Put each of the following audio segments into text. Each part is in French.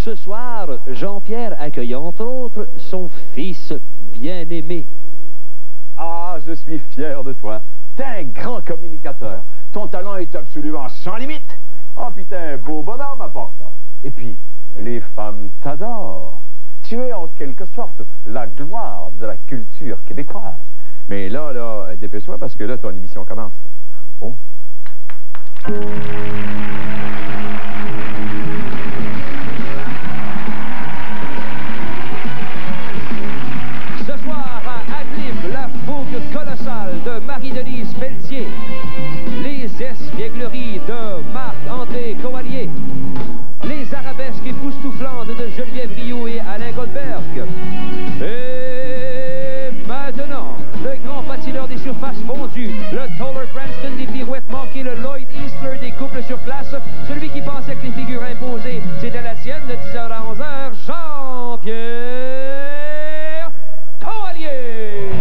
Ce soir, Jean-Pierre accueille entre autres son fils bien-aimé. Ah, je suis fier de toi. T'es un grand communicateur. Ton talent est absolument sans limite. Oh, puis t'es un beau bonhomme à part ça. Et puis, les femmes t'adorent. Tu es en quelque sorte la gloire de la culture québécoise. Mais là, dépêche-toi parce que là, ton émission commence. Oh. Ce soir à Ad-Lib, la fougue colossale de Marie-Denise Pelletier, les espiègleries de Marc-André Coallier, les arabesques époustouflantes de Geneviève Rioux et Alain Goldberg. Et maintenant, le grand patineur des surfaces fondues, le Toller Cranston des pirouettes manquées, le Lloyd Eastler des couples sur place, celui qui pensait que les figures imposées, c'était la sienne de 10h à 11h, Jean-Pierre Coallier.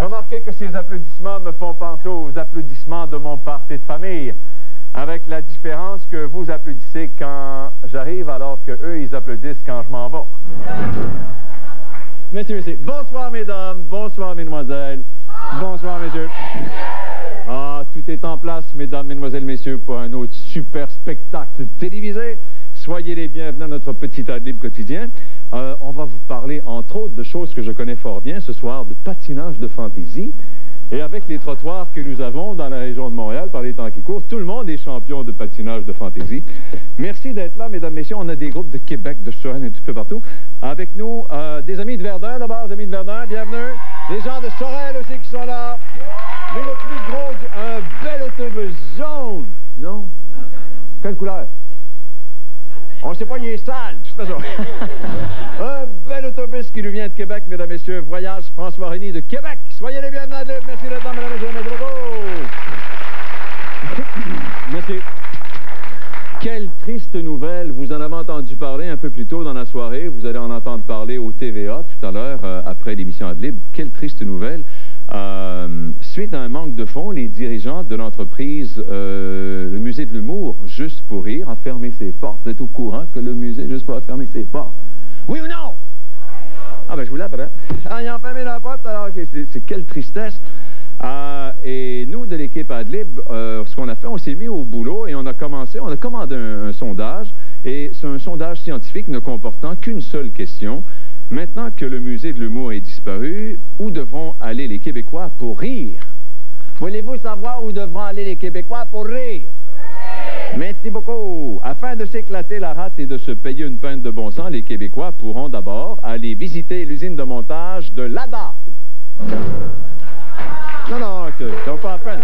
Remarquez que ces applaudissements me font penser aux applaudissements de mon party de famille, avec la différence que vous applaudissez quand j'arrive, alors que eux, ils applaudissent quand je m'en vais. Merci, merci. Bonsoir, mesdames, bonsoir, mesdemoiselles, bonsoir, messieurs. Ah, tout est en place, mesdames, mesdemoiselles, messieurs, pour un autre super spectacle télévisé. Soyez les bienvenus à notre petit Ad-Lib quotidien. On va vous parler, entre autres, de choses que je connais fort bien ce soir, de patinage de fantaisie. Et avec les trottoirs que nous avons dans la région de Montréal, par les temps qui courent, tout le monde est champion de patinage de fantaisie. Merci d'être là, mesdames, messieurs. On a des groupes de Québec, de Sorel, un petit peu partout. Avec nous, des amis de Verdun, d'abord, des amis de Verdun, bienvenue. Les gens de Sorel aussi qui sont là. Mais le plus gros, un bel autobus jaune. Non? Quelle couleur? On ne sait pas, il est sale, de toute façon. Un bel autobus qui nous vient de Québec, mesdames, messieurs. Voyage François Reny de Québec. Soyez les bienvenus à Ad-Lib. Merci d'être là, mesdames, messieurs. Merci beaucoup. Merci. Quelle triste nouvelle. Vous en avez entendu parler un peu plus tôt dans la soirée. Vous allez en entendre parler au TVA tout à l'heure, après l'émission Ad-Lib. Quelle triste nouvelle. Suite à un manque de fonds, les dirigeants de l'entreprise, le musée de l'humour, Juste pour rire, a fermé ses portes. Vous êtes au courant que le musée Juste pour rire a fermé ses portes? Oui ou non? Ah ben je vous l'apprends. Ah, ils ont fermé la porte, alors c'est quelle tristesse. Et nous, de l'équipe Ad-Lib, ce qu'on a fait, on s'est mis au boulot et on a commandé un sondage. Et c'est un sondage scientifique ne comportant qu'une seule question. Maintenant que le musée de l'humour est disparu, où devront aller les Québécois pour rire? Voulez-vous savoir où devront aller les Québécois pour rire? Merci beaucoup. Afin de s'éclater la rate et de se payer une pinte de bon sens, les Québécois pourront d'abord aller visiter l'usine de montage de l'ADA. Non, ça vaut pas la peine.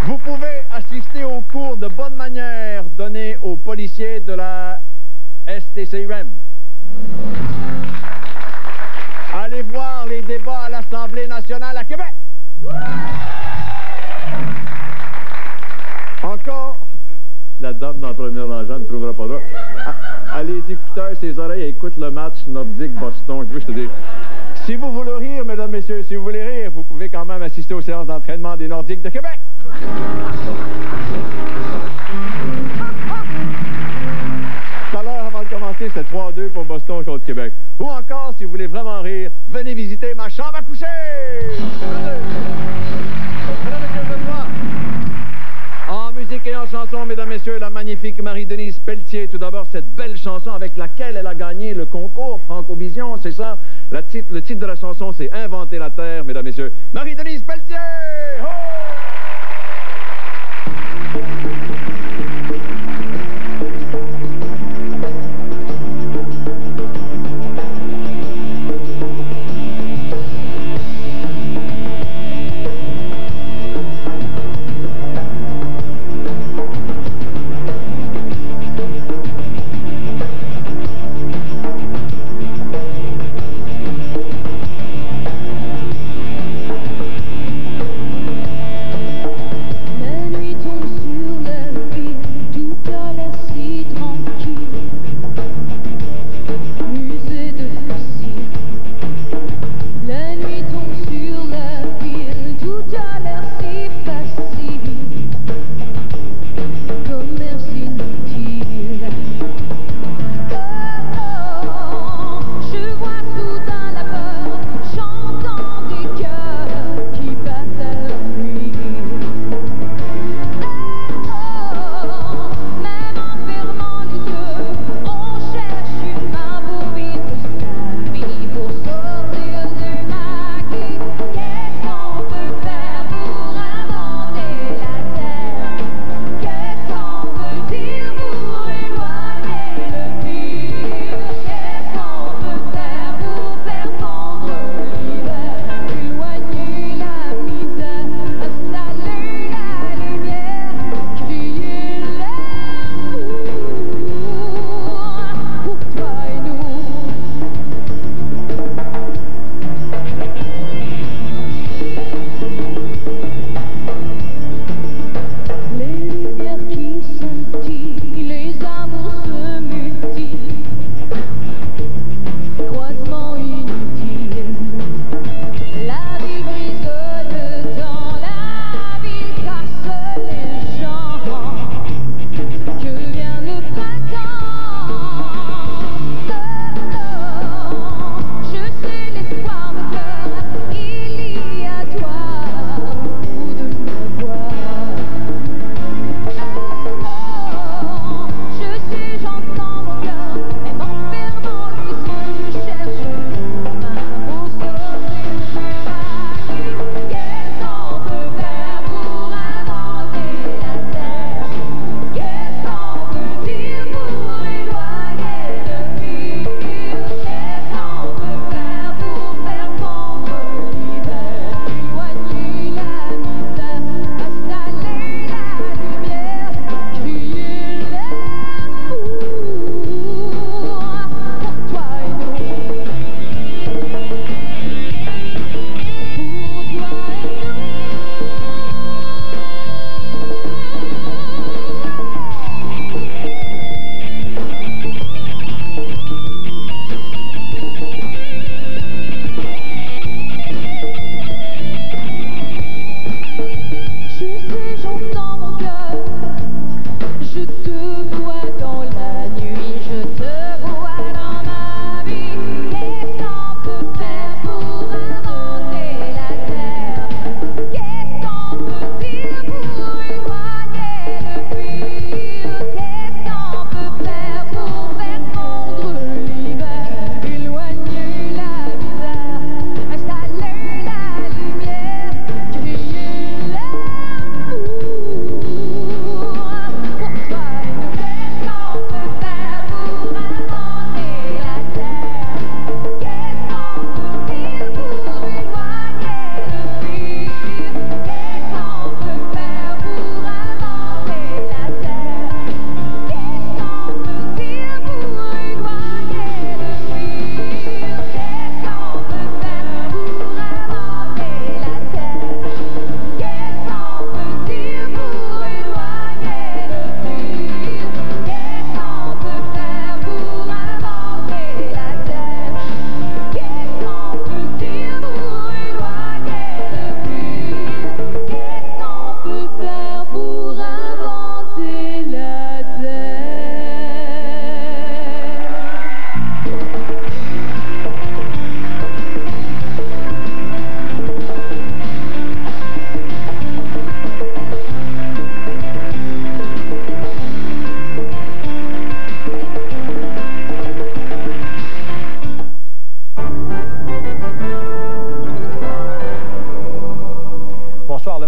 Vous pouvez assister aux cours de bonne manière donnés aux policiers de la STCUM. Allez voir les débats à l'Assemblée nationale à Québec. Encore, la dame dans la première rangée ne trouvera pas droit. À les écouteurs, ses oreilles écoutent le match Nordique-Boston. Je te dis, si vous voulez rire, mesdames, messieurs, si vous voulez rire, vous pouvez quand même assister aux séances d'entraînement des Nordiques de Québec. Tout à l'heure, avant de commencer, c'était 3-2 pour Boston contre Québec. Ou encore, si vous voulez vraiment rire, venez visiter ma chambre à coucher! Mesdames, messieurs, bonsoir. En musique et en chanson, mesdames, messieurs, la magnifique Marie-Denise Pelletier. Tout d'abord, cette belle chanson avec laquelle elle a gagné le concours Francovision, c'est ça? Le titre de la chanson, c'est Inventer la Terre, mesdames, messieurs. Marie-Denise Pelletier! Oh!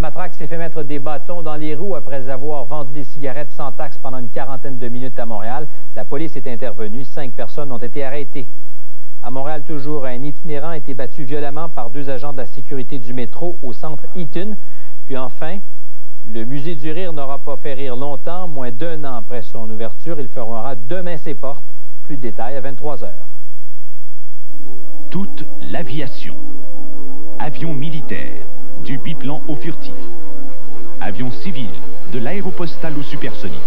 matraque s'est fait mettre des bâtons dans les roues après avoir vendu des cigarettes sans taxe pendant une quarantaine de minutes à Montréal. La police est intervenue. 5 personnes ont été arrêtées. À Montréal, toujours, un itinérant a été battu violemment par 2 agents de la sécurité du métro au centre Eaton. Puis enfin, le musée du rire n'aura pas fait rire longtemps. Moins d'1 an après son ouverture, il fermera demain ses portes. Plus de détails à 23 h. Toute l'aviation. Avions militaires, du biplan au furtif. Avions civils, de l'aéropostal au supersonique.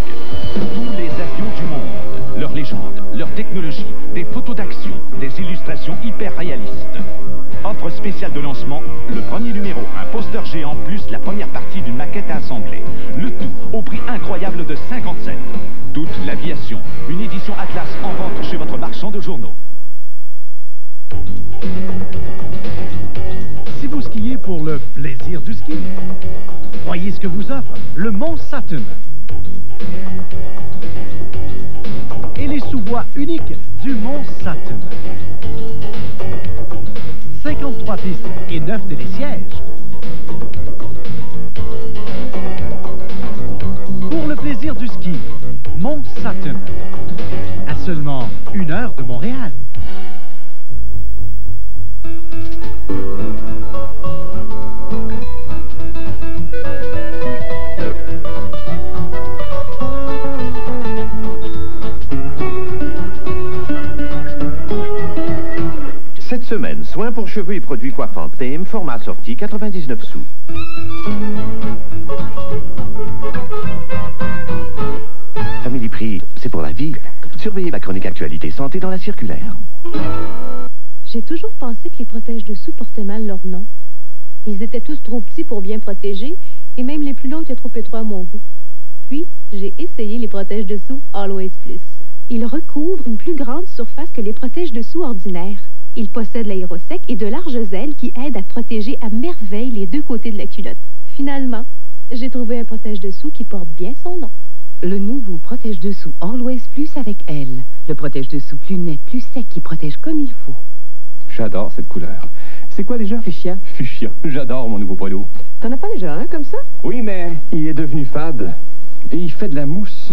Tous les avions du monde, leurs légendes, leurs technologies, des photos d'action, des illustrations hyper réalistes. Offre spéciale de lancement, le premier numéro, un poster géant plus la première partie d'une maquette à assembler. Le tout au prix incroyable de 50 cents. Toute l'aviation, une édition Atlas en vente chez votre marchand de journaux. Si vous skiez pour le plaisir du ski, voyez ce que vous offre le Mont Saturn. Et les sous-bois uniques du Mont Saturn. 53 pistes et 9 télésièges. Pour le plaisir du ski, Mont Saturn. À seulement 1 heure de Montréal. Cette semaine, soins pour cheveux et produits coiffants Thème, format assorti, 99 sous. Family Prix, c'est pour la vie. Surveillez ma chronique actualité santé dans la circulaire. J'ai toujours pensé que les protège-dessous portaient mal leur nom. Ils étaient tous trop petits pour bien protéger, et même les plus longs étaient trop étroits à mon goût. Puis, j'ai essayé les protège-dessous Always Plus. Ils recouvrent une plus grande surface que les protège-dessous ordinaires. Ils possèdent l'aérosec et de larges ailes qui aident à protéger à merveille les 2 côtés de la culotte. Finalement, j'ai trouvé un protège-dessous qui porte bien son nom. Le nouveau protège-dessous Always Plus avec elle. Le protège-dessous plus net, plus sec qui protège comme il faut. J'adore cette couleur. C'est quoi déjà? Fuchsia. Fuchsia. J'adore mon nouveau polo. T'en as pas déjà un comme ça? Oui, mais il est devenu fade. Et il fait de la mousse.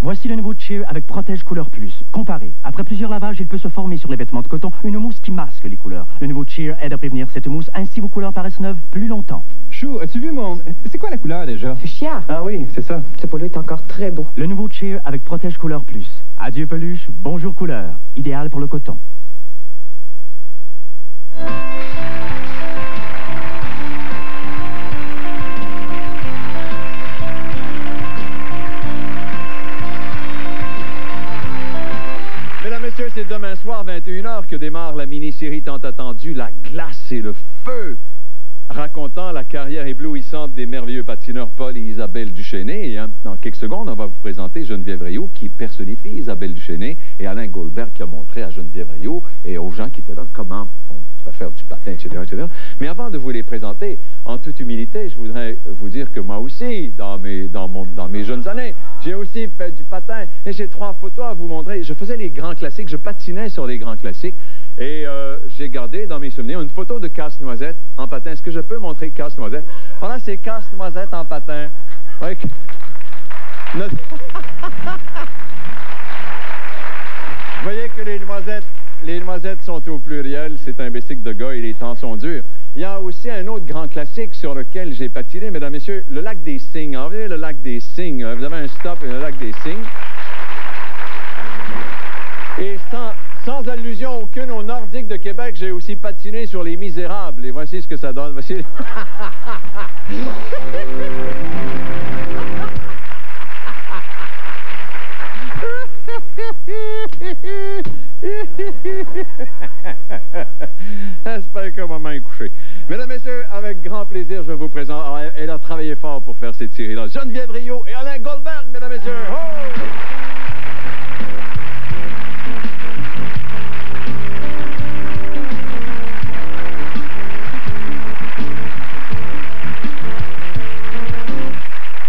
Voici le nouveau Cheer avec Protège Couleur Plus. Comparé. Après plusieurs lavages, il peut se former sur les vêtements de coton une mousse qui masque les couleurs. Le nouveau Cheer aide à prévenir cette mousse, ainsi vos couleurs paraissent neuves plus longtemps. Chou, as-tu vu mon... C'est quoi la couleur déjà? Fuchsia. Ah oui, c'est ça. Ce polo est encore très beau. Le nouveau Cheer avec Protège Couleur Plus. Adieu peluche, bonjour couleur. Idéal pour le coton. Mesdames, Messieurs, c'est demain soir, 21 h, que démarre la mini-série tant attendue, La glace et le feu, racontant la carrière éblouissante des merveilleux patineurs Paul et Isabelle Duchesnay. Et dans quelques secondes, on va vous présenter Geneviève Rioux, qui personnifie Isabelle Duchesnay, et Alain Goldberg, qui a montré à Geneviève Rioux et aux gens qui étaient là comment on pourrait faire du patin, etc., etc. Mais avant de vous les présenter, en toute humilité, je voudrais vous dire que moi aussi, dans mes jeunes années, j'ai aussi fait du patin, et j'ai 3 photos à vous montrer. Je faisais les grands classiques, je patinais sur les grands classiques, et j'ai gardé dans mes souvenirs une photo de Casse-Noisette en patin. Est-ce que je peux montrer Casse-Noisette? Voilà, c'est Casse-Noisette en patin. Ouais. Vous voyez que les noisettes sont au pluriel, c'est un bicycle de gars et les temps sont durs. Il y a aussi un autre grand classique sur lequel j'ai patiné, mesdames et messieurs, le lac des Cygnes. En vrai, le lac des Cygnes, vous avez un stop et le lac des Cygnes. Et sans allusion aucune aux Nordiques de Québec, j'ai aussi patiné sur les Misérables. Et voici ce que ça donne. Voici... J'espère que maman est couchée. Mesdames et messieurs, avec grand plaisir, je vous présente. Alors, elle a travaillé fort pour faire cette série-là. Geneviève Rioux et Alain Goldberg, mesdames et messieurs. Oh!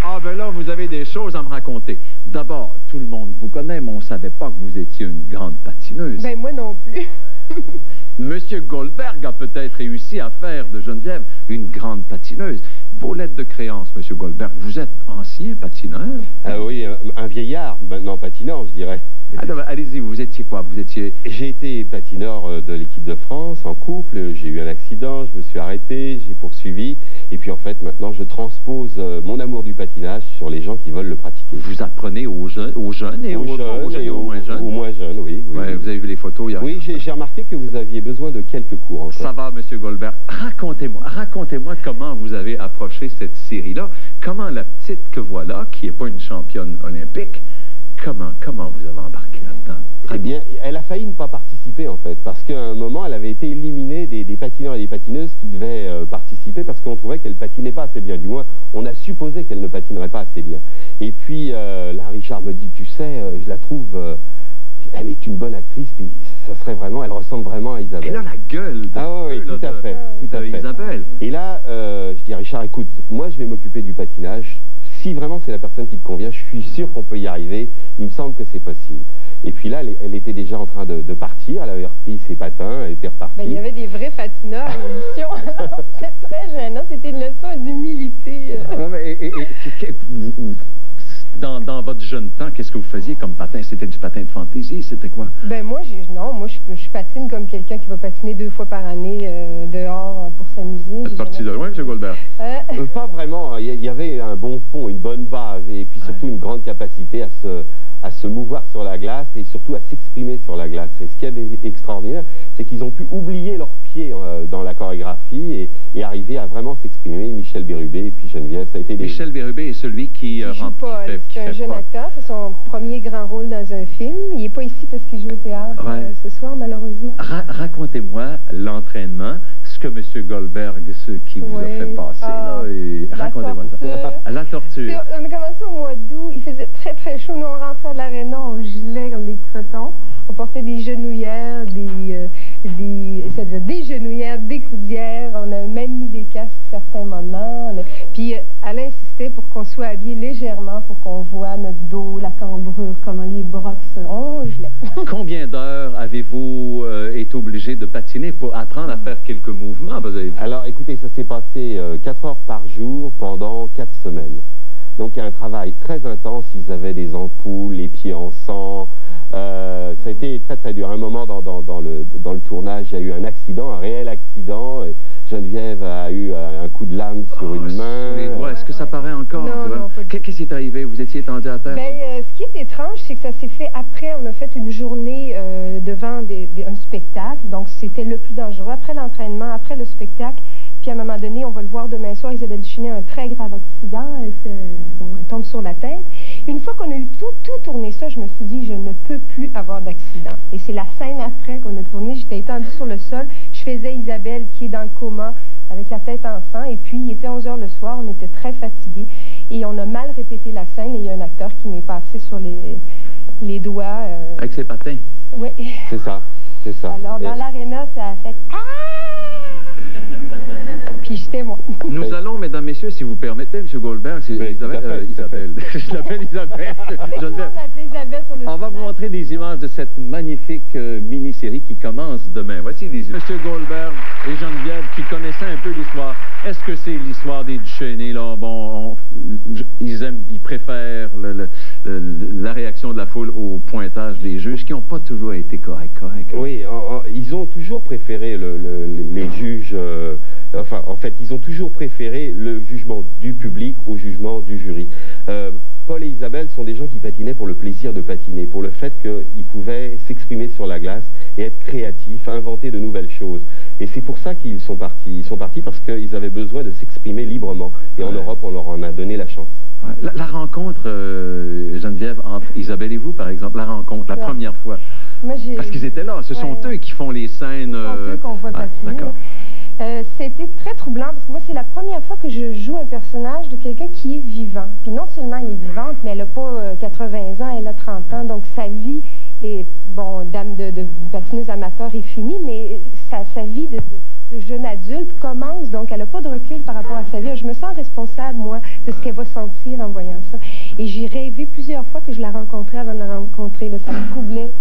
Ah ben là, vous avez des choses à me raconter. D'abord, tout le monde vous connaît, mais on ne savait pas que vous étiez une grande patineuse. Ben moi non plus. Monsieur Goldberg a peut-être réussi à faire de Geneviève une grande patineuse. vos lettres de créance, M. Goldberg. Vous êtes ancien patineur? Ah oui, un vieillard, maintenant patineur, je dirais. Allez-y, vous étiez quoi? Vous étiez... J'ai été patineur de l'équipe de France, en couple. J'ai eu un accident, je me suis arrêté, j'ai poursuivi. Et puis en fait, maintenant, je transpose mon amour du patinage sur les gens qui veulent le pratiquer. Vous apprenez aux jeunes et aux moins jeunes? Aux moins jeunes, oui. Ouais, vous avez vu les photos hier? Oui, j'ai remarqué que vous aviez besoin de quelques cours encore. Ça va, M. Goldberg. Racontez-moi comment vous avez approché cette série-là. Comment la petite que voilà, qui n'est pas une championne olympique, comment vous avez embarqué là-dedans? Eh bien, elle a failli ne pas participer, en fait, parce qu'à un moment, elle avait été éliminée des patineurs et des patineuses qui devaient participer parce qu'on trouvait qu'elle patinait pas assez bien. Du moins, on a supposé qu'elle ne patinerait pas assez bien. Et puis, là, Richard me dit, tu sais, je la trouve... elle est une bonne actrice, puis ça serait vraiment... Elle ressemble vraiment à Isabelle. Elle a la gueule tout à fait. Isabelle. Et là, je dis à Richard, écoute, moi, je vais m'occuper du patinage. Si vraiment c'est la personne qui te convient, je suis sûr qu'on peut y arriver. Il me semble que c'est possible. Et puis là, elle était déjà en train de partir. Elle avait repris ses patins, elle était repartie. Ben, il y avait des vrais patineurs à l'émission. C'était très gênant. C'était une leçon d'humilité. Dans votre jeune temps, qu'est-ce que vous faisiez comme patin? C'était du patin de fantaisie? C'était quoi? Ben moi, je patine comme quelqu'un qui va patiner 2 fois par année dehors pour s'amuser. Vous êtes parti de loin, M. Goldberg? Pas vraiment. Il y avait un bon fond, une bonne base et puis surtout une grande capacité à se mouvoir sur la glace et surtout à s'exprimer sur la glace. Et ce qui est extraordinaire, c'est qu'ils ont pu oublier leurs pieds dans la chorégraphie et arriver à vraiment s'exprimer. Michel Bérubé et puis Geneviève, ça a été des... Michel Bérubé est celui qui joue Paul. C'est un jeune acteur, c'est son premier grand rôle dans un film. Il n'est pas ici parce qu'il joue au théâtre ce soir, malheureusement. Racontez-moi l'entraînement, ce que M. Goldberg, ce qui vous a fait passer, là, et racontez-moi ça. La torture. On a commencé au mois d'août, il faisait très très chaud, nous on rentrait à l'aréna, on gelait comme des crotons, on portait des genouillères, des genouillères, des coudières, on a même mis des casques à certains moments, puis Alain insistait pour qu'on soit habillé légèrement, pour qu'on voit notre dos, la cambrure, comment les bras, on gelait. Combien d'heures avez-vous été obligé de patiner pour apprendre à faire quelques mouvements? Alors écoutez, ça s'est passé 4 heures par jour pendant 4 semaines. Donc il y a un travail très intense, ils avaient des ampoules, les pieds en sang, ça a été très très dur. À un moment dans le tournage, il y a eu un accident, un réel accident. Et Geneviève a eu un coup de lame sur une main. Sur les doigts, est-ce que ça paraît encore? Non, qu'est-ce qui est arrivé? Vous étiez étendu à terre? Ce qui est étrange, c'est que ça s'est fait après, on a fait une journée devant un spectacle, donc c'était le plus dangereux. Après l'entraînement, après le spectacle, puis à un moment donné, on va le voir demain soir, Isabelle Duchesnay a un très grave accident, elle tombe sur la tête. Une fois qu'on a eu tout tourné ça, je me suis dit, je ne peux plus avoir d'accident. Et c'est la scène après qu'on a tourné, j'étais étendue sur le sol, je faisais Isabelle qui est dans le coma, avec la tête en sang, et puis il était 11 h le soir, on était très fatigués, et on a mal répété la scène, et il y a un acteur qui m'est passé sur les doigts. Avec ses patins? Oui. C'est ça. Alors, dans l'aréna, ça a fait « Ah! » Puis j'étais moi. Nous allons, mesdames, messieurs, si vous permettez, M. Goldberg, Isabelle. Je l'appelle Isabelle. On va vous montrer des images de cette magnifique mini-série qui commence demain. Voici des images. M. Goldberg et Geneviève qui connaissaient un peu l'histoire. Est-ce que c'est l'histoire des Duchesnay, là? Bon, ils préfèrent la réaction de la foule au pointage des juges qui n'ont pas toujours été corrects. Oui, ils ont toujours préféré les juges... en fait, ils ont toujours préféré le jugement du public au jugement du jury. Paul et Isabelle sont des gens qui patinaient pour le plaisir de patiner, pour le fait qu'ils pouvaient s'exprimer sur la glace et être créatifs, inventer de nouvelles choses. Et c'est pour ça qu'ils sont partis. Ils sont partis parce qu'ils avaient besoin de s'exprimer librement. Et en Europe, on leur en a donné la chance. La rencontre, Geneviève, entre Isabelle et vous, par exemple, la rencontre, la première fois. Parce qu'ils étaient là, ce sont eux qui font les scènes... Ce sont eux qu'on voit patiner. C'était très troublant parce que moi, c'est la première fois que je joue un personnage de quelqu'un qui est vivant. Puis non seulement elle est vivante, mais elle n'a pas 80 ans, elle a 30 ans. Donc sa vie est, bon, dame de patineuse amateur est finie, mais sa vie de jeune adulte commence. Donc elle n'a pas de recul par rapport à sa vie. Je me sens responsable, moi, de ce qu'elle va sentir en voyant ça. Et j'ai rêvé plusieurs fois que je la rencontrais avant de la rencontrer. Là, ça me troublait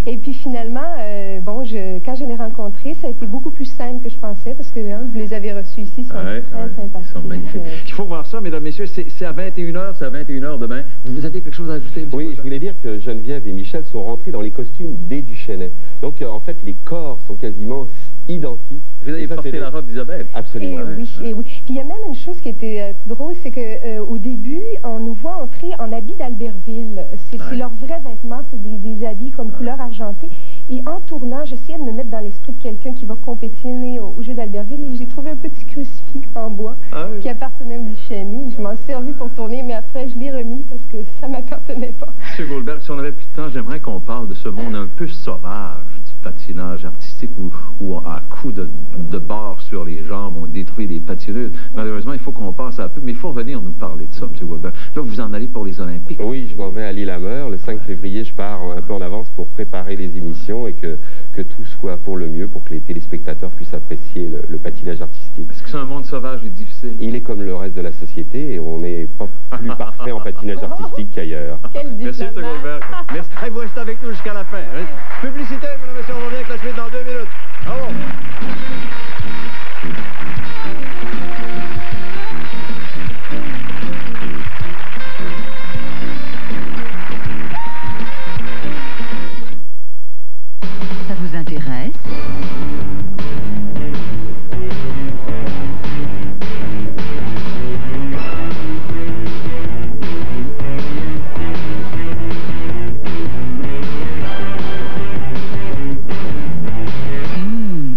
Et puis finalement, bon, quand je l'ai rencontré, ça a été beaucoup plus simple que je pensais parce que vous les avez reçus ici, ils sont très sympathiques. Ils sont magnifiques. Il faut voir ça, mesdames, messieurs, c'est à 21h, c'est à 21h demain. Vous avez quelque chose à ajouter? Oui, je voulais dire que Geneviève et Michel sont rentrés dans les costumes des Duchesnay. Donc en fait, les corps sont quasiment identiques. Vous avez porté la robe d'Isabelle? Absolument. Et oui. Puis il y a même une chose qui était drôle, c'est qu'au début, on nous voit entrer en habits d'Albertville. C'est leurs vrais vêtements, c'est des habits comme couleur argentée. Et en tournant, j'essayais de me mettre dans l'esprit de quelqu'un qui va compétitionner au jeu d'Albertville. Et j'ai trouvé un petit crucifix en bois qui appartenait au Duchesnay. Je m'en suis servi pour tourner, mais après, je l'ai remis parce que ça ne m'appartenait pas. M. Goldberg, si on avait plus de temps, j'aimerais qu'on parle de ce monde un peu sauvage du patinage artistique où à coups de barre sur les jambes, on détruit des patineuses. Malheureusement, il faut qu'on passe un peu, mais il faut revenir nous parler de ça, M. Goldberg. Là, vous en allez pour les Olympiques. Oui, je m'en vais à Lillehammer. Le 5 février, je pars un peu en avance pour préparer les émissions et que tout soit pour le mieux, pour que les téléspectateurs puissent apprécier le patinage artistique. Est-ce que c'est un monde sauvage et difficile? Il est comme le reste de la société et on n'est pas plus parfait en patinage artistique qu'ailleurs. Merci, M. Goldberg. Merci. Hey, vous restez avec nous jusqu'à la fin. Publicité, mesdames et messieurs, on revient avec la suite dans 2 minutes. Bravo! Ça vous intéresse?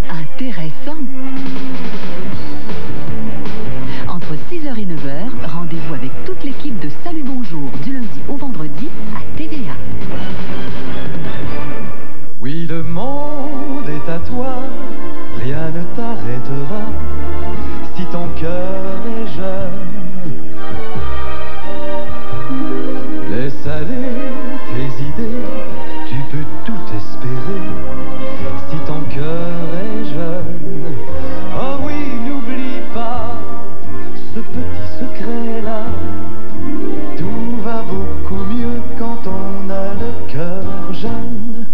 Intéressant. Entre 6h et 9h, rendez-vous avec toute l'équipe de Salut Bonjour du lundi au vendredi à TVA. Oui, le monde est à toi, rien ne t'arrêtera si ton cœur est jeune. Laisse aller tes idées, tu peux tout espérer si ton cœur est jeune. Oh oui, n'oublie pas ce petit secret-là, tout va beaucoup mieux quand on a le cœur jeune.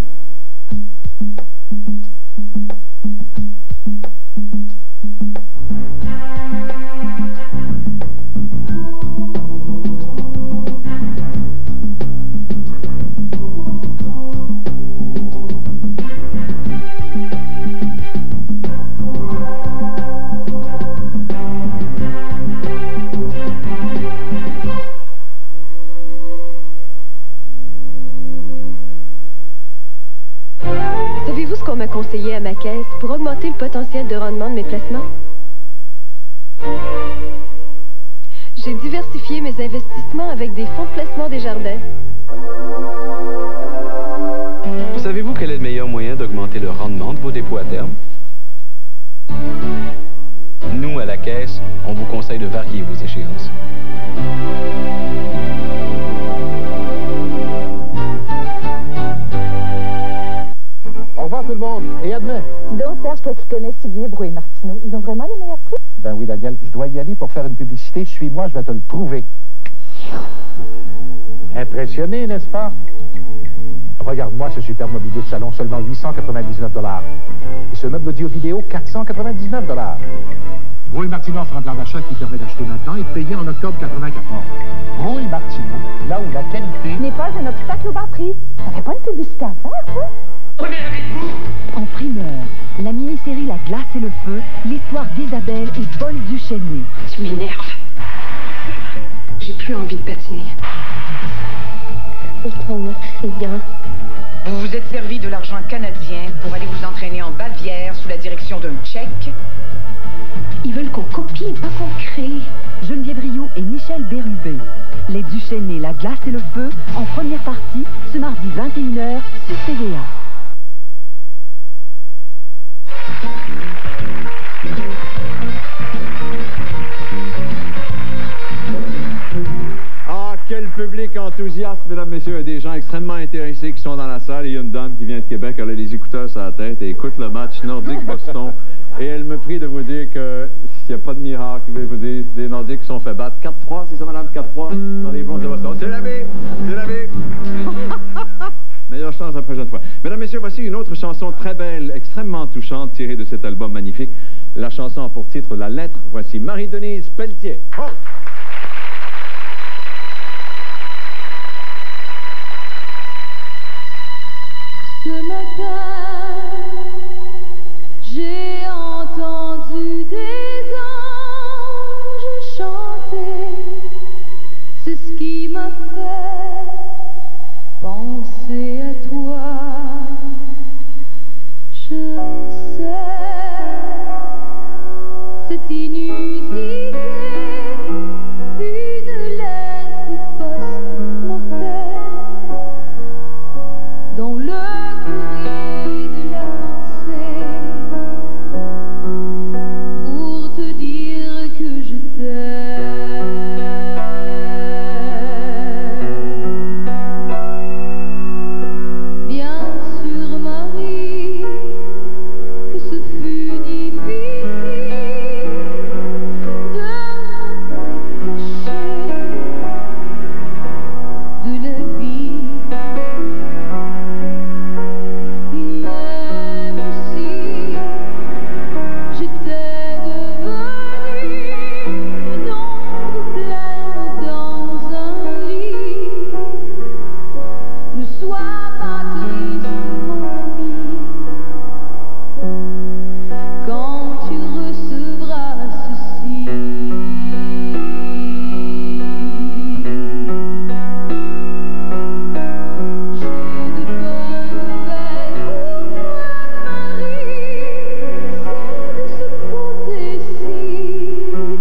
Savez-vous ce qu'on m'a conseillé à ma caisse pour augmenter le potentiel de rendement de mes placements? J'ai diversifié mes investissements avec des fonds de placement Desjardins. Savez-vous quel est le meilleur moyen d'augmenter le rendement de vos dépôts à terme? Nous, à la Caisse, on vous conseille de varier vos échéances. Au revoir tout le monde, et à demain. Dis donc, Serge, toi qui connais si bien Brouet et Martineau, ils ont vraiment les meilleurs prix? Ben oui, Daniel, je dois y aller pour faire une publicité. Suis-moi, je vais te le prouver. Impressionné, n'est-ce pas? Regarde-moi ce superbe mobilier de salon, seulement 899 $. Et ce meuble audio-vidéo, 499 $. Brouet et Martineau offre un plan d'achat qui permet d'acheter maintenant et de payer en octobre 84. Brouet et Martineau, là où la qualité n'est pas un obstacle au bas prix. T'avais pas une publicité à faire, toi? En primeur, la mini-série La glace et le feu, l'histoire d'Isabelle et Paul Duchesnay. Tu m'énerves. J'ai plus envie de patiner. Vous vous êtes servi de l'argent canadien pour aller vous entraîner en Bavière sous la direction d'un Tchèque. Ils veulent qu'on copie, pas qu'on crée. Geneviève Rioux et Michel Bérubé. Les Duchesnay, La glace et le feu, en première partie, ce mardi 21h sur TVA. Ah, quel public enthousiaste, mesdames, messieurs. Il y a des gens extrêmement intéressés qui sont dans la salle. Il y a une dame qui vient de Québec, elle a les écouteurs sur la tête et écoute le match Nordique-Boston. Et elle me prie de vous dire que s'il n'y a pas de miracle, je vais vous dire, les Nordiques se sont fait battre 4-3, c'est ça, madame? 4-3 dans les Blues de Boston. C'est la vie! C'est la vie! Meilleur meilleure chance la prochaine fois. Mesdames, Messieurs, voici une autre chanson très belle, extrêmement touchante, tirée de cet album magnifique. La chanson a pour titre La Lettre. Voici Marie-Denise Pelletier. Oh! Ce matin, j'ai entendu des anges chanter. C'est ce qui m'a fait penser à toi. Je sais, c'est inusité, une lettre post-mortelle dont le courrier de la pensée pour te dire que je t'aime. Bien sûr, Marie, que ce fut difficile de me détacher de la vie. Même si j'étais devenue une ombre pleine dans un lit, ne sois pas triste, mon ami, quand tu recevras ceci. J'ai de bonnes nouvelles pour toi, Marie, c'est de ce côté-ci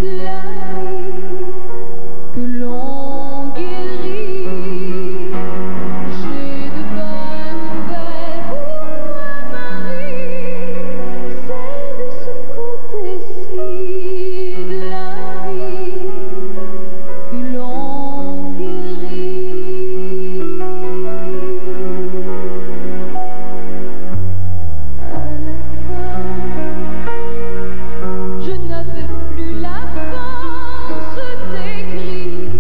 de la vie que l'on guérit. J'ai de bonnes nouvelles pour toi, Marie, c'est de ce côté-ci de la vie que l'on guérit. À la fin, je n'avais plus la force d'écrire,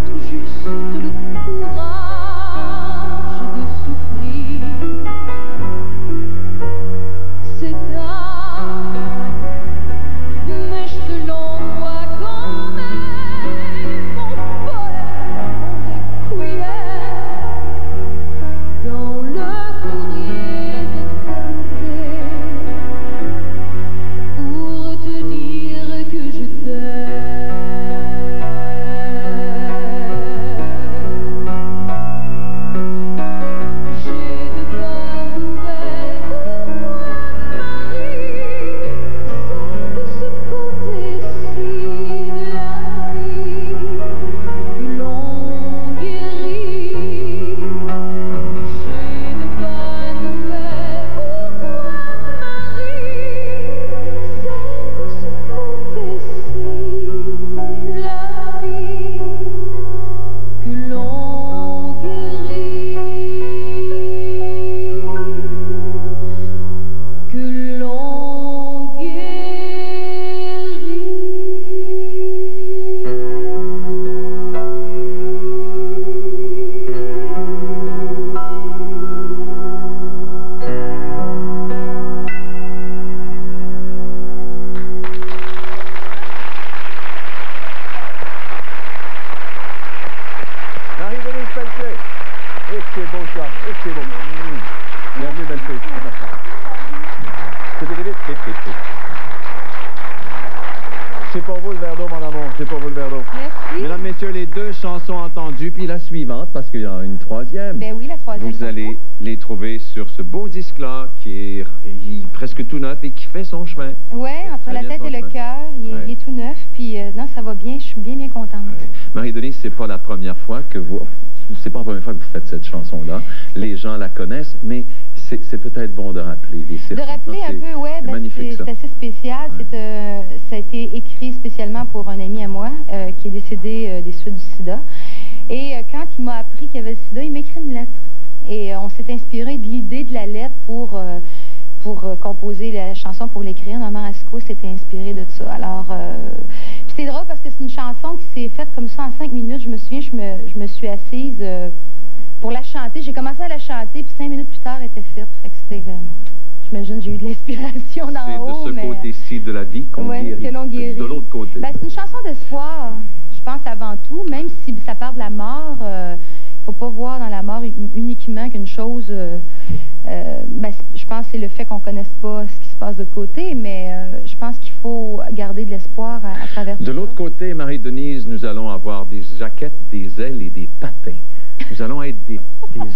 tout juste le courage de souffrir. C'est tard, mais selon moi quand même, mon poème, mon requiem, dans le courrier d'éternité, pour te dire que je t'aime. J'ai de bonnes nouvelles pour toi, Marie, c'est de ce côté-ci de la vie que l'on guérit. J'ai de bonnes nouvelles pour toi, Marie, c'est de ce côté-ci de la vie que l'on guérit. Que l'on Marie-Denise Pelletier. Et que c'est beau ça, et que c'est beau. Bienvenue, belle fille. C'est pour vous le verre d'eau, mon amour. C'est pour vous le verre d'eau. Merci. Mesdames, Messieurs, les deux chansons entendues, puis la suivante, parce qu'il y en a une troisième. Ben oui, la troisième. Vous allez les trouver sur ce beau disque-là, qui est presque tout neuf et qui fait son chemin. Oui, entre Très la bien tête son et le chemin. cœur, il est tout neuf, puis non, ça va bien, je suis bien contente. Marie-Denise, c'est pas la première fois que vous... C'est pas la première fois que vous faites cette chanson-là. Les gens la connaissent, mais c'est peut-être bon de rappeler les circonstances. De rappeler un peu, ouais, c'est assez spécial. Ça a été écrit spécialement pour un ami à moi qui est décédé des suites du sida. Et quand il m'a appris qu'il y avait le sida, il m'a écrit une lettre. Et on s'est inspiré de l'idée de la lettre pour composer la chanson, pour l'écrire. Normand Racicot s'était inspiré de ça. Alors, c'est drôle parce que c'est une chanson qui s'est faite comme ça en 5 minutes. Je me souviens, je me suis assise pour la chanter. J'ai commencé à la chanter, puis 5 minutes plus tard, elle était faite. Fait que c'était... J'imagine j'ai eu de l'inspiration d'en haut. C'est de ce côté-ci de la vie qu'on guérit. Que l'on guérit. De l'autre côté. Ben, c'est une chanson d'espoir, je pense, avant tout. Même si ça parle de la mort, il ne faut pas voir dans la mort uniquement qu'une chose... ben, je pense que c'est le fait qu'on ne connaisse pas ce qui se passe de l'autre côté, mais je pense qu'il faut garder de l'espoir à travers tout ça. De l'autre côté, Marie-Denise, nous allons avoir des jaquettes, des ailes et des patins. Nous allons être des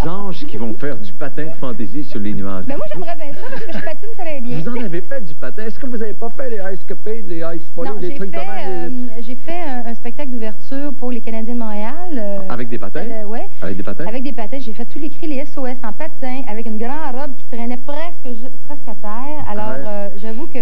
anges qui vont faire du patin de fantaisie sur les nuages. Ben moi, j'aimerais bien ça parce que je patine très bien. Vous en avez fait du patin. Est-ce que vous n'avez pas fait les ice capades, les ice polys, des trucs de même? J'ai fait un spectacle d'ouverture pour les Canadiens de Montréal. Avec des patins? Oui. Avec des patins? Avec des patins. J'ai fait tous les cris, les SOS en patin, avec une grande robe qui traînait presque à terre. Alors, j'avoue que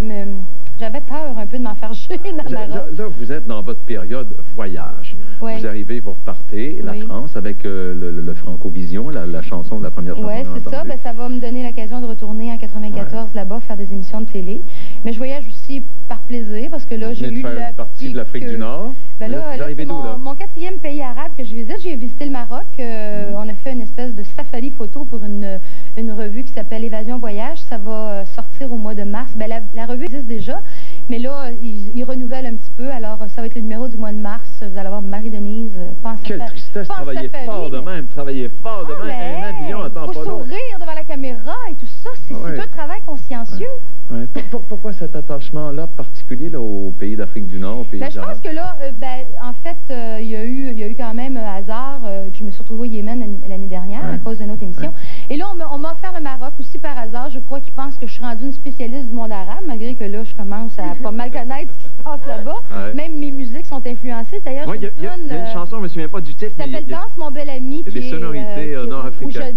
j'avais peur un peu de m'en faire jeter dans ma robe. Là, vous êtes dans votre période voyage. Oui. Vous arrivez, vous repartez. La France avec le Francovision, la chanson de la première chanson. Oui, c'est ça. Ben, ça va me donner l'occasion de retourner en 94 là-bas, faire des émissions de télé. Mais je voyage aussi par plaisir parce que là, j'ai eu une partie de l'Afrique du Nord. Ben là, c'est mon 4e pays arabe que je visite. J'ai visité le Maroc. On a fait une espèce de safari photo pour une revue qui s'appelle Évasion Voyage. Ça va sortir au mois de mars. Ben, la revue existe déjà, mais là, ils renouvellent un petit peu. Alors, ça va être le numéro du mois de mars. Vous allez avoir Marie-Denise. Quelle tristesse, travailler fort de même, travailler fort de même. Un avion à temps pas long. Faut sourire devant la caméra et tout ça. C'est un travail consciencieux. Ouais. Pourquoi cet attachement-là particulier là, aux pays d'Afrique du Nord, aux pays je pense que là, en fait, il y a eu quand même un hasard. Je me suis retrouvée au Yémen l'année dernière à cause d'une autre émission. Et là, on m'a offert le Maroc aussi par hasard. Je crois qu'ils pensent que je suis rendue une spécialiste du monde arabe, malgré que là, je commence à pas mal connaître ce qui se passe là-bas. Même mes musiques sont influencées. D'ailleurs, il y a une chanson, je me souviens pas du titre. Ça s'appelle Danse, mon bel ami. Il y a des sonorités nord-africaines.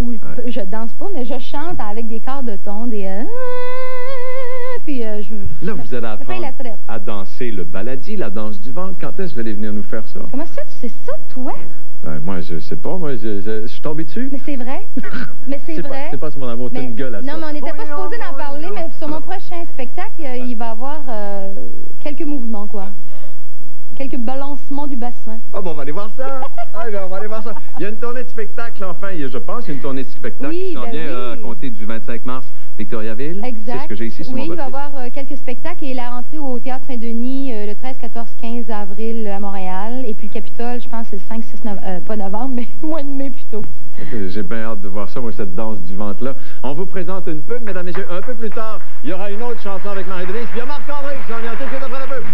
Où je danse pas, mais je chante avec des quarts de ton, des... Puis, là, vous allez apprendre à danser le baladi, la danse du ventre. Quand est-ce que vous allez venir nous faire ça? Comment ça, tu sais ça, toi? Moi, je sais pas. Moi, je suis tombé dessus. Mais c'est vrai. Mais c'est vrai. C'est pas mon amour, t'as une gueule à ça. Non, mais on n'était pas supposé d'en parler, mais sur mon prochain spectacle, il va y avoir quelques mouvements, quoi. Quelques balancements du bassin. Ah, bon, on va aller voir ça. On va aller voir ça. Il y a une tournée de spectacle, enfin, je pense, il y a une tournée de spectacle qui s'en vient à compter du 25 mars. Victoriaville, c'est ce que j'ai ici sur mon papier. Oui, il va y avoir quelques spectacles et la rentrée au Théâtre Saint-Denis le 13, 14, 15 avril à Montréal. Et puis le Capitole, je pense, c'est le 5, 6 novembre, pas novembre, mais mois de mai plutôt. J'ai bien hâte de voir ça, moi, cette danse du ventre-là. On vous présente une pub, mesdames et messieurs. Un peu plus tard, il y aura une autre chanson avec Marie-Denise. Puis il y a Marc-André qui s'en vient tout de suite après la pub.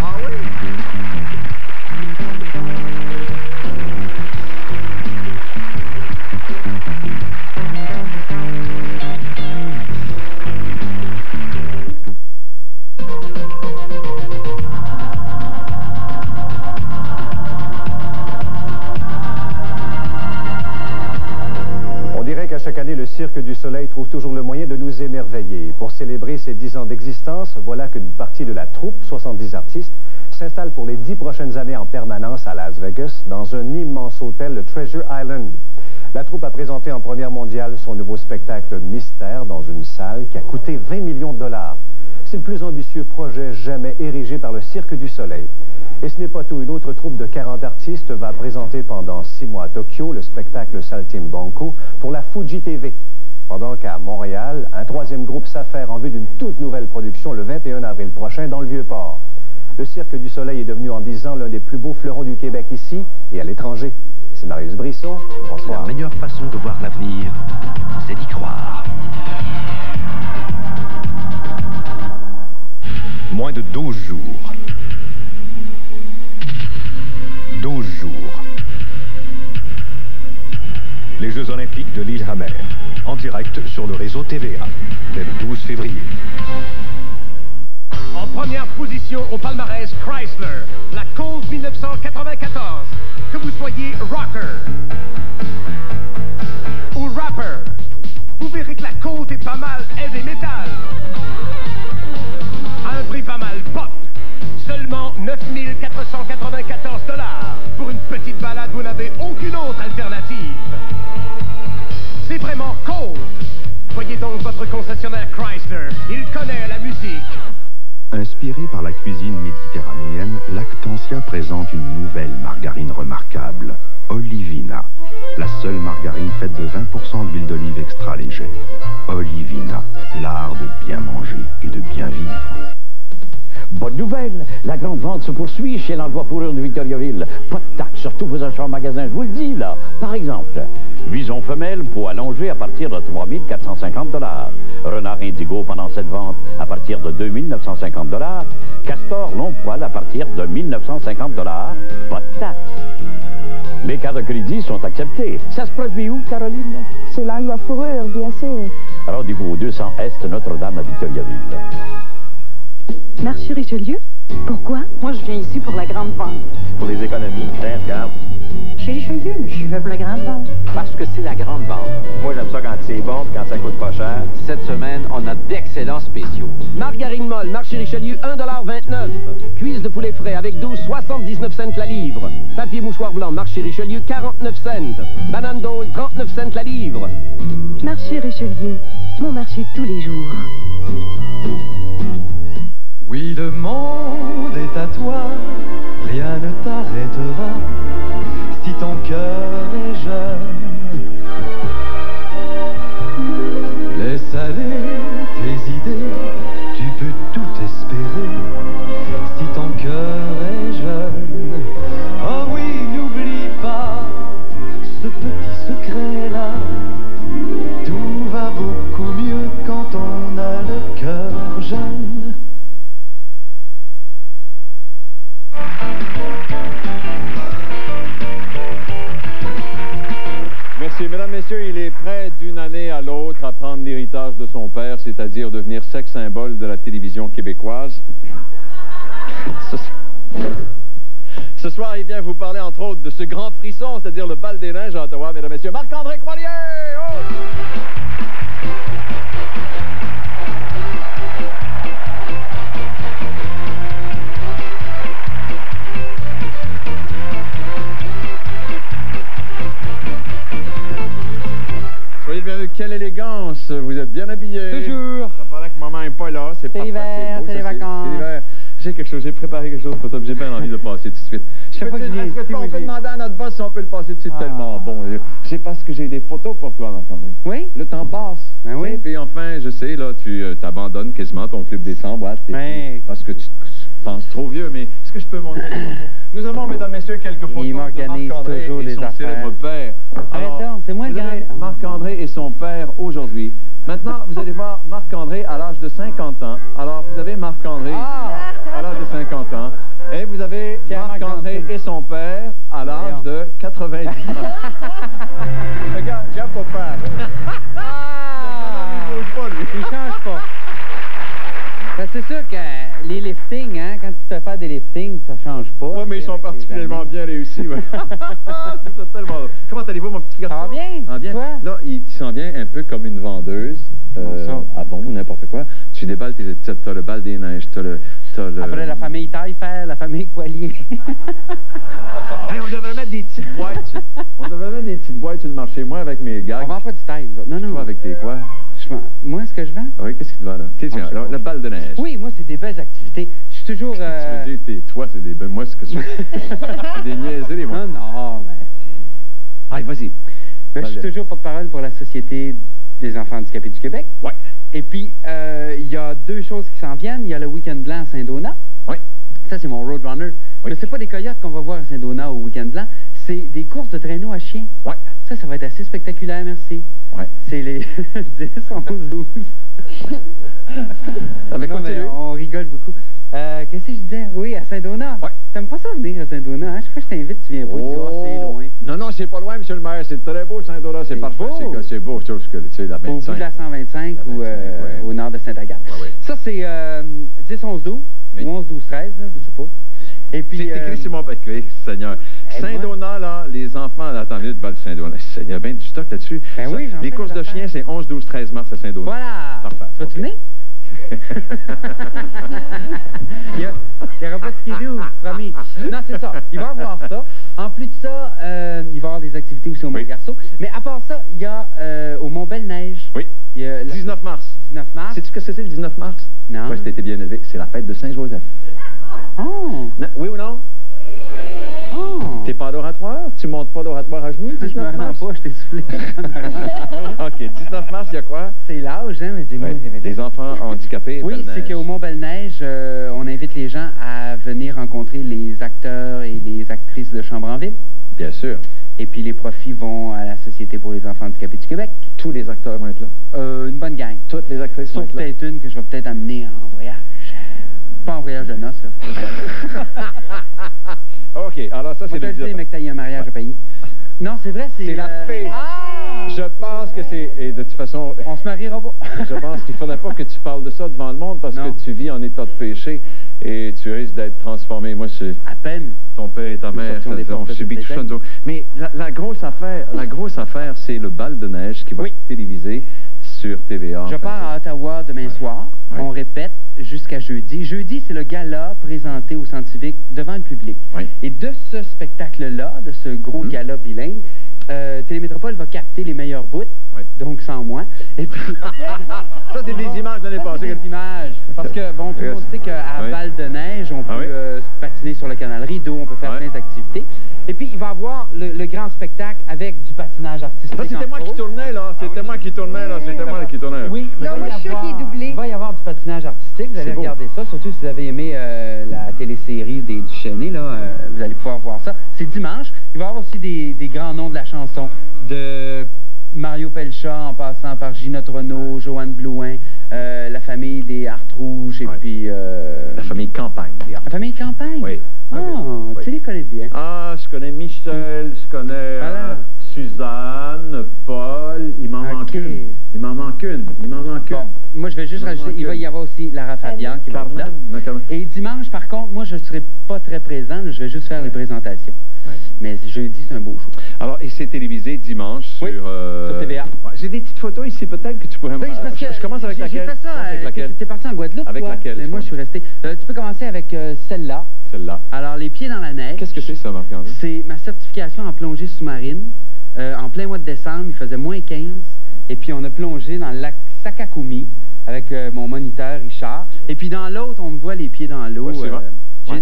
Ah oui? Chaque année, le Cirque du Soleil trouve toujours le moyen de nous émerveiller. Pour célébrer ses 10 ans d'existence, voilà qu'une partie de la troupe, 70 artistes, s'installe pour les 10 prochaines années en permanence à Las Vegas, dans un immense hôtel, le Treasure Island. La troupe a présenté en première mondiale son nouveau spectacle Mystère dans une salle qui a coûté 20 millions de dollars. C'est le plus ambitieux projet jamais érigé par le Cirque du Soleil. Et ce n'est pas tout, une autre troupe de 40 artistes va présenter pendant 6 mois à Tokyo le spectacle Saltimbanco pour la Fuji TV. Pendant qu'à Montréal, un 3e groupe s'affaire en vue d'une toute nouvelle production le 21 avril prochain dans le Vieux-Port. Le Cirque du Soleil est devenu en 10 ans l'un des plus beaux fleurons du Québec ici et à l'étranger. C'est Marius Brisson. Bonsoir. La meilleure façon de voir l'avenir, c'est d'y croire. Moins de 12 jours. 12 jours. Les Jeux Olympiques de Lillehammer, en direct sur le réseau TVA, dès le 12 février. En première position au palmarès Chrysler, la Colt 1994. Que vous soyez rocker ou rapper, vous verrez que la Colt est pas mal heavy metal. À un prix pas mal pop. Seulement 9 494 $. Pour une petite balade, vous n'avez aucune autre alternative. C'est vraiment Colt. Voyez donc votre concessionnaire Chrysler. Il connaît la musique. Inspirée par la cuisine méditerranéenne, Lactantia présente une nouvelle margarine remarquable, Olivina. La seule margarine faite de 20% d'huile d'olive extra légère. Olivina, l'art de bien manger et de bien vivre. Bonne nouvelle, la grande vente se poursuit chez l'Endroit Fourrure de Victoriaville. Pas de taxes sur tous vos achats en magasin, je vous le dis là. Par exemple, vison femelle, peau allongée à partir de 3 450 $. Renard indigo pendant cette vente à partir de 2 950 $. Castor long poil à partir de 1 950 $. Pas de taxes. Les cartes de crédit sont acceptées. Ça se produit où, Caroline? C'est l'Endroit Fourrure, bien sûr. Rendez-vous au 200 Est Notre-Dame à Victoriaville. Marché Richelieu? Pourquoi? Moi, je viens ici pour la grande vente. Pour les économies, tiens, regarde. Chez Richelieu, j'y vais pour la grande vente. Parce que c'est la grande vente. Moi, j'aime ça quand c'est bon, quand ça coûte pas cher. Cette semaine, on a d'excellents spéciaux. Margarine molle, marché Richelieu, 1,29 $. Cuisse de poulet frais avec 12, 79 cents la livre. Papier mouchoir blanc, marché Richelieu, 49 cents. Banane dole, 39 cents la livre. Marché Richelieu, mon marché tous les jours. Oui, le monde est à toi, rien ne t'arrêtera si ton cœur est jeune. Laisse aller tes idées, tu peux tout espérer si ton cœur est jeune. Oh oui, n'oublie pas ce petit secret-là, tout va beaucoup mieux quand on a le cœur jeune. Merci. Mesdames, Messieurs, il est prêt d'une année à l'autre à prendre l'héritage de son père, c'est-à-dire devenir sexe symbole de la télévision québécoise. Ce soir, il vient vous parler, entre autres, de ce grand frisson, c'est-à-dire le bal des neiges à Ottawa. Mesdames, Messieurs, Marc-André Coallier! Oh! Soyez le bienvenu. Quelle élégance! Vous êtes bien habillé. Toujours. Ça paraît que maman n'est pas là. C'est parfait. l'hiver, c'est les vacances. C'est l'hiver. J'ai quelque chose, j'ai préparé quelque chose pour toi, j'ai bien envie de passer tout de suite. Est-ce qu'on peut demander à notre boss si on peut le passer tout de suite? Tellement bon. C'est parce que j'ai des photos pour toi, Marc-André. Oui? Le temps passe. Ben oui. Puis enfin, je sais, là, tu t'abandonnes quasiment ton club des 100 boîtes. Oui. Parce que tu penses trop vieux, mais est-ce que je peux montrer les photos? Nous avons, mesdames, messieurs, quelques photos de Marc-André et son célèbre père. Alors, c'est moi le grand. Marc-André et son père aujourd'hui. Maintenant, vous allez voir Marc-André à l'âge de 50 ans. Alors, vous avez Marc-André à l'âge de 50 ans. Et vous avez Marc-André et son père à l'âge de 90 ans. Regarde, j'ai un papa. Il bouge pas, lui. Il change pas. Ben, c'est sûr que les liftings, hein, quand tu te fais faire des liftings, ça change pas. Oui, mais ils sont particulièrement bien réussis. Ouais. C'est tellement drôle. Comment allez-vous, mon petit garçon? Ça va bien? Ça va bien? Toi? Là, il s'en vient un peu comme une vendeuse. Avant ou n'importe quoi. Tu déballes, t'as le bal des neiges, t'as le... Après, la famille Taillefer, la famille Coallier. Hey, on devrait mettre des petites boîtes. On devrait mettre des petites boîtes sur le marché. Moi, avec mes gars. On vend pas du taille, là. Non, non. Toi, avec tes quoi? Moi, ce que je vends? Oui, qu'est-ce que tu vends, là? Le bal de neige. Oui, moi, c'est des belles activités. Je suis toujours... Tu veux dire, toi, c'est des belles... Moi, ce que tu veux... C'est des niaiseries, moi. Non, non, mais... Allez, vas-y. Ben, je suis toujours porte-parole pour la Société des enfants handicapés du Québec. Oui. Et puis, il y a deux choses qui s'en viennent. Il y a le Week-end blanc à Saint-Donat. Oui. Ça, c'est mon Roadrunner. Oui. Mais c'est pas des coyotes qu'on va voir à Saint-Donat au Week-end blanc. C'est des courses de traîneau à chiens. Oui. Ça va être assez spectaculaire, merci. Oui. C'est les 10, 11, 12. Non, mais on rigole beaucoup. Qu'est-ce que je disais? Oui, à Saint-Donat. Oui. T'aimes pas ça venir à Saint-Donat, hein? Je crois que je t'invite, tu viens pas. C'est loin. Non, non, c'est pas loin, monsieur le maire. C'est très beau, Saint-Donat. C'est parfait. C'est beau, je trouve que, tu sais, la 25. Au bout de la 125 ou au nord de Saint-Agathe. Oui, oui. Ça, c'est 10, 11, 12. Oui. Ou 11, 12, 13, là, je sais pas. Et puis... C'est écrit sur mon papier, Seigneur. Saint-Donat, là, les enfants... Attends, minute, bal Saint-Donat. Il y a bien du stock là-dessus. Ben oui, j'en sais. Les courses de chiens, c'est 11, 12, 13 mars à Saint-Donat. Voilà. Parfait. Tu vas-tu venir? Il n'y aura pas de skidoo, promis. Non, c'est ça. Il va y avoir ça. En plus de ça, il va y avoir des activités aussi au Mont-Garceau. Mais à part ça, il y a au Mont-Belle-Neige. Oui. 19 mars. 19 mars. Sais-tu ce que c'est le 19 mars? Non. Moi, c'était bien élevé. C'est la fête de Saint-Joseph. Oh. Oui ou non? Oh. T'es pas à l'oratoire? Tu montes pas l'oratoire à genoux? Je me rends pas, je t'ai soufflé. OK. 19 mars, il y a quoi? C'est l'âge, hein? Mais dis-moi. Les enfants handicapés. Oui, c'est qu'au Mont-Belle-Neige, on invite les gens à venir rencontrer les acteurs et les actrices de Chambre en Ville. Bien sûr. Et puis les profits vont à la Société pour les enfants handicapés du Québec. Tous les acteurs vont être là? Une bonne gang. Toutes les actrices vont Sauf être là? peut-être une que je vais peut-être amener en voyage. Pas en voyage de noces, là. OK, alors ça, c'est le 19 mec, t'as eu un mariage à payer. Non, c'est vrai, c'est... C'est la fête. Ah! Je pense que c'est... Et de toute façon... On se mariera pas. Je pense qu'il ne faudrait pas que tu parles de ça devant le monde parce que tu vis en état de péché et tu risques d'être transformé. Moi, c'est... À peine. Ton père et ta mère, on subit tout ça. Mais la grosse affaire, c'est le bal de neige qui va être télévisé sur TVA. Je pars à Ottawa demain soir. Ouais. On répète jusqu'à jeudi. Jeudi, c'est le gala présenté au Centre civique devant le public. Oui. Et de ce spectacle-là, de ce gros gala bilingue, Télémétropole va capter les meilleurs bouts, donc sans moi. Et puis... ça, c'est des images de l'année passée. Des images. Parce que, bon, tout le monde sait qu'à Val de Neige, on peut patiner sur le canal Rideau, on peut faire plein d'activités. Et puis, il va y avoir le grand spectacle avec du patinage artistique. Ça, c'était moi qui tournais, là. C'était moi qui tournais, là. C'était moi qui tournais. Oui. Non, moi, je suis sûr qu'il est doublé. Il va y avoir du patinage artistique. Vous allez regarder ça. Surtout si vous avez aimé la télésérie des Duchesnay, là. Vous allez pouvoir voir ça. C'est dimanche. Il va y avoir aussi des grands noms de la chanson. De Mario Pelcha, en passant par Ginette Renault, Joanne Blouin, la famille des Hartes Rouges, et puis... La famille Campagne. La famille Campagne? Oui. Tu les connais bien. Ah, je connais Michel, je connais Suzanne, Paul, il m'en manque une. Il m'en manque une. Bon, moi, je vais juste rajouter, il va y avoir aussi Lara Fabian qui va être là. Et dimanche, par contre, moi, je ne serai pas très présent, je vais juste faire les présentations. Mais jeudi, c'est un beau show. Alors, et c'est télévisé dimanche sur TVA. J'ai des petites photos ici, peut-être que tu pourrais me... Je commence avec laquelle? J'ai fait ça, t'es parti en Guadeloupe, avec laquelle? Mais moi, je suis resté. Tu peux commencer avec celle-là. Celle-là. Alors, les pieds dans la neige. Qu'est-ce que c'est, ça, Marc-André? C'est ma certification en plongée sous-marine. En plein mois de décembre, il faisait moins 15. Et puis, on a plongé dans le lac Sakakumi avec mon moniteur, Richard. Et puis, dans l'autre, on me voit les pieds dans l'eau.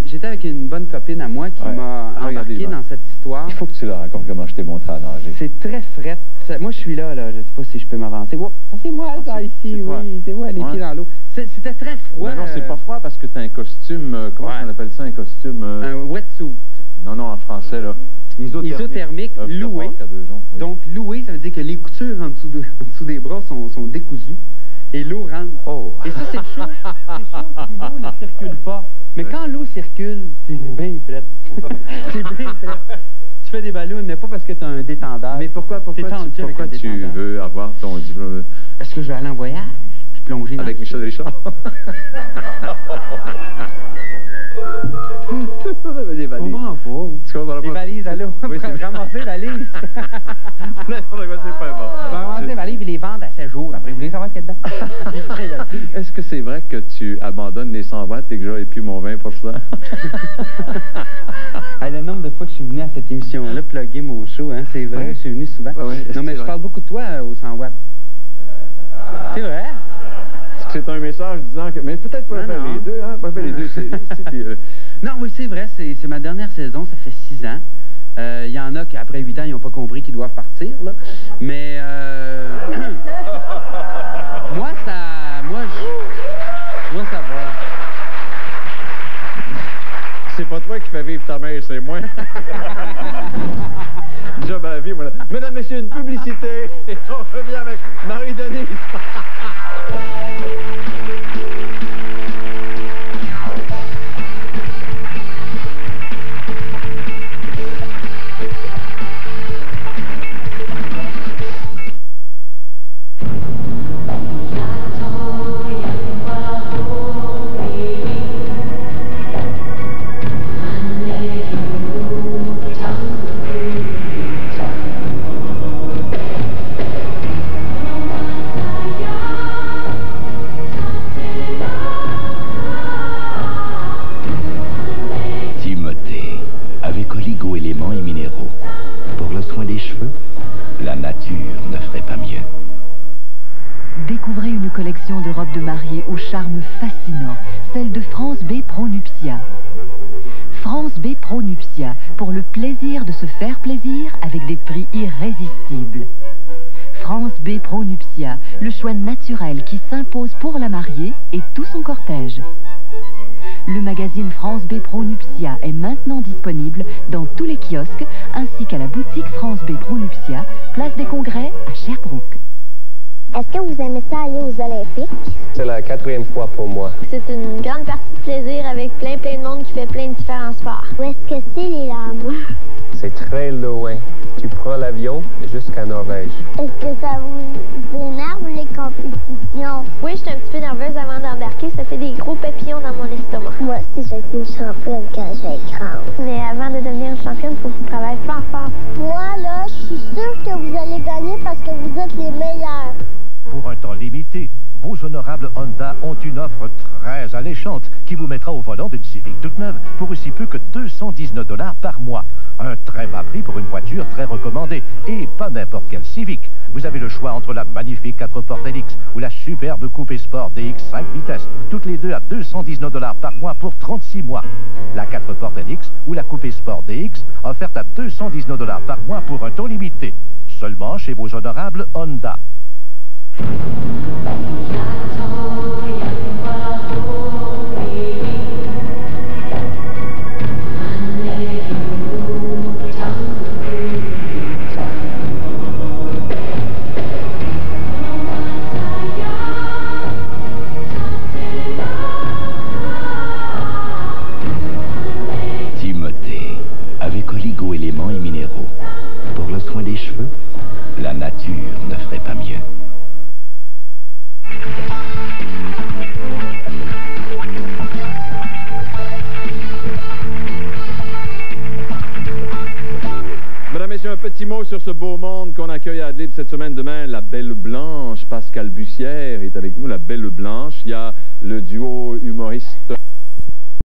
J'étais avec une bonne copine à moi qui m'a embarqué dans cette histoire. Il faut que tu la racontes comment je t'ai montré à nager. C'est très fret. Moi, je suis là, je ne sais pas si je peux m'avancer. Oh, ça, c'est moi, ça, ici, oui. C'est moi, les pieds dans l'eau. C'était très froid. Non, c'est pas froid parce que tu as un costume, comment on appelle ça, un costume... Un wetsuit. Non, en français, là. Isothermique loué. Donc, loué, ça veut dire que les coutures en dessous des bras sont décousues. Et l'eau rentre. Et ça, c'est chaud. C'est chaud si l'eau ne circule pas. Mais quand l'eau circule, c'est bien fret. C'est bien fret. Tu fais des ballons, mais pas parce que tu as un détendeur. Mais pourquoi tu veux avoir ton diplôme? Parce que je vais aller en voyage, puis plonger avec Michel Richard. Des valises. On va pas. Des valises à l'eau. Ramasser les valises. Ramasser les valises et les vendre à 7 jours. Après, vous voulez savoir ce qu'il y a dedans? Est-ce que c'est vrai que tu abandonnes les 100 watts et que j'aurais pu mon 20%? Le nombre de fois que je suis venu à cette émission-là, plugger mon show, hein, c'est vrai, je suis venu souvent. Non, mais je parle beaucoup de toi aux 100 watts. C'est vrai? Est-ce que c'est un message disant que... Mais peut-être pas faire les deux, hein? Pas faire les deux séries. Non, oui, c'est vrai, c'est ma dernière saison, ça fait 6 ans. Il y en a qui, après 8 ans, ils n'ont pas compris qu'ils doivent partir, là. Mais, moi, ça va. C'est pas toi qui fais vivre ta mère, c'est moi. Job à la vie, moi. Mesdames, messieurs, une publicité. Et on revient avec Marie-Denise. Découvrez une collection de robes de mariée au charme fascinant, celle de France B Pronuptia. France B Pronuptia, pour le plaisir de se faire plaisir avec des prix irrésistibles. France B Pronuptia, le choix naturel qui s'impose pour la mariée et tout son cortège. Le magazine France B Pronuptia est maintenant disponible dans tous les kiosques ainsi qu'à la boutique France B Pronuptia, place des Congrès à Sherbrooke. Est-ce que vous aimez ça aller aux Olympiques? C'est la 4e fois pour moi. C'est une grande partie de plaisir avec plein de monde qui fait plein de différents sports. Où est-ce que c'est les Lames? C'est très loin. Tu prends l'avion jusqu'à Norvège. Est-ce que ça vous énerve les compétitions? Oui, je suis un petit peu nerveuse avant d'embarquer. Ça fait des gros papillons dans mon estomac. Moi aussi, je suis une championne quand je vais être grande. Mais avant de devenir une championne, il faut que tu travailles fort fort. Moi, là, je suis sûre que vous allez gagner parce que vous êtes les meilleurs. Pour un temps limité, vos honorables Honda ont une offre très alléchante qui vous mettra au volant d'une Civic toute neuve pour aussi peu que 219 $ par mois. Un très bas prix pour une voiture très recommandée et pas n'importe quelle Civic. Vous avez le choix entre la magnifique 4 portes LX ou la superbe Coupé Sport DX 5 vitesses, toutes les deux à 219 $ par mois pour 36 mois. La 4 portes LX ou la Coupé Sport DX offerte à 219 $ par mois pour un temps limité. Seulement chez vos honorables Honda. Timothée, avec oligo-éléments et minéraux. Pour le soin des cheveux, la nature ne ferait pas mieux. Mesdames, Messieurs, un petit mot sur ce beau monde qu'on accueille à Adlib cette semaine. Demain, la Belle Blanche, Pascal Bussière est avec nous, la Belle Blanche. Il y a le duo humoriste